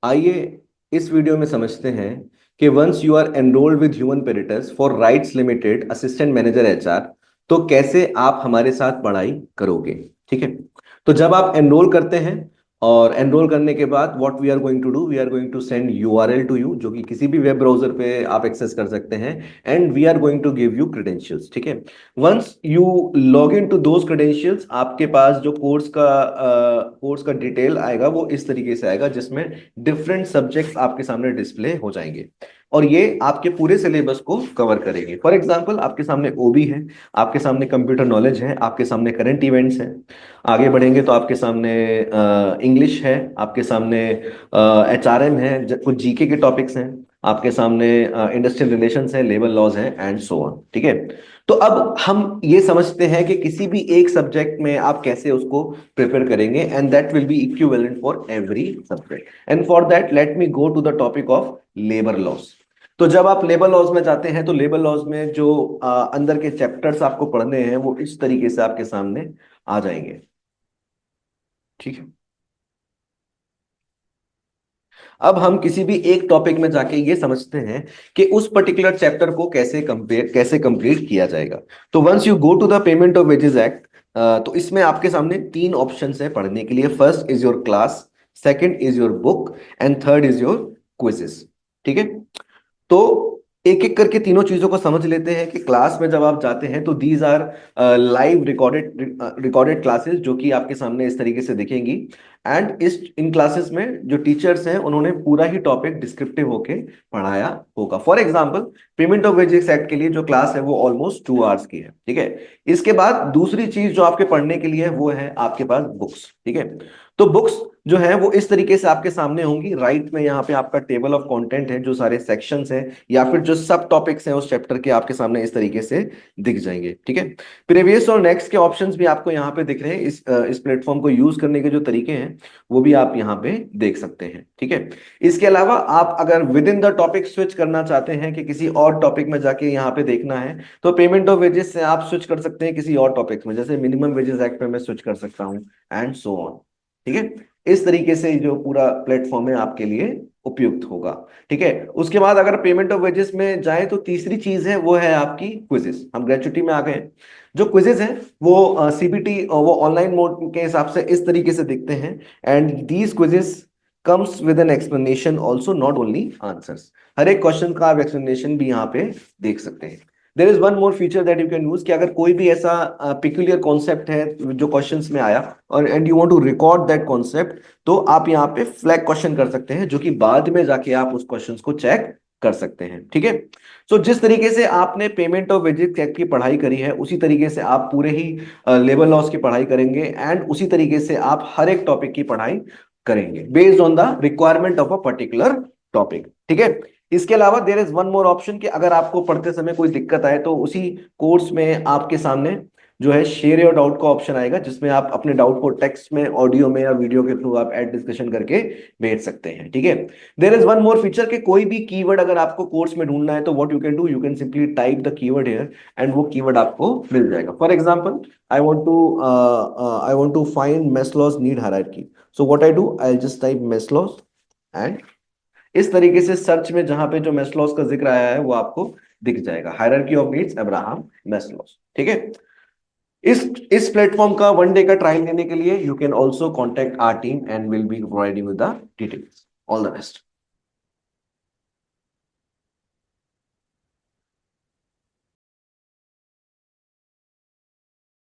आइए इस वीडियो में समझते हैं कि once you are enrolled with human peritus for rights limited assistant manager HR, तो कैसे आप हमारे साथ पढ़ाई करोगे। ठीक है। तो जब आप एनरोल करते हैं और एनरोल करने के बाद what we are going to do, we are going to send URL to you, जो कि किसी भी वेब ब्राउजर पे आप एक्सेस कर सकते हैं। And we are going to give you credentials. ठीक है। Once you log in to those credentials, आपके पास जो कोर्स का डिटेल आएगा वो इस तरीके से आएगा, जिसमें डिफरेंट सब्जेक्ट्स आपके सामने डिस्प्ले हो जाएंगे और ये आपके पूरे सिलेबस को कवर करेंगे। फॉर एग्जांपल, आपके सामने ओबी है, आपके सामने कंप्यूटर नॉलेज है, आपके सामने करंट इवेंट्स हैं। आगे बढ़ेंगे तो आपके सामने इंग्लिश है, आपके सामने एचआरएम है, कुछ जीके के टॉपिक्स हैं, आपके सामने इंडस्ट्रियल रिलेशंस है, लेबर लॉज है एंड सो ऑन। ठीक है। तो अब हम ये समझते हैं कि किसी भी एक सब्जेक्ट में आप कैसे उसको प्रिपेयर करेंगे, and that will be equivalent for every subject. And for that let me go to the topic of labour laws. तो जब आप लेबर लॉज में जाते हैं तो लेबर लॉज में जो अंदर के चैप्टर्स आपको पढ़ने हैं वो इस तरीके से आपके सामने आ जाएंगे। ठीक है। अब हम किसी भी एक टॉपिक में जाके ये समझते हैं कि उस पर्टिकुलर चैप्टर को कैसे कंप्लीट किया जाएगा। तो once you go to the payment of wages act, तो इसमें आपके सामने तीन ऑप्शंस है पढ़ने के लिए। First is your class, second is your book and third is your quizzes. ठीक है। तो एक एक करके तीनों चीजों को समझ लेते हैं कि क्लास में जब आप जाते हैं तो these are live recorded classes, जो कि आपके सामने इस तरीके से दिखेंगी। एंड इस इन क्लासेस में जो टीचर्स हैं उन्होंने पूरा ही टॉपिक डिस्क्रिप्टिव होके पढ़ाया होगा। For example, payment of wages act के लिए जो क्लास है वो ऑलमोस्ट 2 आवर्स की है। ठीक है। इसके बाद दूसरी चीज जो आपके पढ़ने के लिए है वो है आपके पास बुक्स। ठीक है। तो बुक्स जो है वो इस तरीके से आपके सामने होंगी। राइट में यहाँ पे आपका टेबल ऑफ कंटेंट है, जो सारे सेक्शंस हैं या फिर जो सब टॉपिक्स हैं उस चैप्टर के, आपके सामने इस तरीके से दिख जाएंगे। ठीक है। प्रीवियस और नेक्स्ट के ऑप्शंस भी आपको यहाँ पे दिख रहे हैं। इस प्लेटफॉर्म को यूज करने के जो तरीके हैं वो भी आप यहाँ पे देख सकते हैं। ठीक है। इसके अलावा आप अगर with in the topic switch करना चाहते हैं कि किसी और टॉपिक में जाके यहाँ पे देखना है, तो पेमेंट ऑफ वेजेस से आप स्विच कर सकते हैं किसी और टॉपिक में, जैसे मिनिमम वेजेस एक्ट पे मैं स्विच कर सकता हूँ एंड सो ऑन। ठीक है। इस तरीके से जो पूरा प्लेटफॉर्म है आपके लिए उपयुक्त होगा। ठीक है। उसके बाद अगर पेमेंट ऑफ वेजेस में जाए तो तीसरी चीज है वो है आपकी क्विजेस। हम ग्रेचुटी में आ गए हैं। जो क्विजेस हैं वो सीबीटी वो ऑनलाइन मोड के हिसाब से इस तरीके से दिखते हैं। And these quizzes comes with an explanation also, not only answers. हर एक क्वेश्चन का आप एक्सप्लेनेशन भी यहाँ पे देख सकते हैं। There is one more feature that you can use, कि अगर कोई भी ऐसा पिक्यूलियर कॉन्सेप्ट है जो क्वेश्चंस में आया और and you want to record that concept, तो आप यहाँ पे फ्लैग क्वेश्चन कर सकते हैं, जो कि बाद में जाके आप उस क्वेश्चन को चेक कर सकते हैं। ठीक है। सो जिस तरीके से आपने पेमेंट ऑफ वेजेस एक्ट की पढ़ाई करी है उसी तरीके से आप पूरे ही लेबर लॉस की पढ़ाई करेंगे, एंड उसी तरीके से आप हर एक टॉपिक की पढ़ाई करेंगे based on the requirement of a particular topic. ठीक है। इसके अलावा there is one more option, कि अगर आपको पढ़ते समय कोई दिक्कत आए तो उसी कोर्स में आपके सामने जो है शेयर योर डाउट का ऑप्शन आएगा, जिसमें आप अपने डाउट को टेक्स्ट में, ऑडियो में या वीडियो के थ्रू आप ऐड डिस्कशन करके भेज सकते हैं। ठीक है। There is one more feature, कि कोई भी कीवर्ड अगर आपको कोर्स में ढूंढना है तो what you can do, you can simply type the keyword here and वो कीवर्ड आपको मिल जाएगा। For example, I want to find Maslow's need hierarchy, so what I do, I just type Maslow's and इस तरीके से search में जहां पे जो मेस्लोस का जिक्र आया है वो आपको दिख जाएगा, हायरार्की ऑफ नीड्स अब्राहम मेस्लोस। ठीक है। इस प्लेटफॉर्म का 1 डे का ट्रायल लेने के लिए you can also contact our team and will be providing with the details. All the best.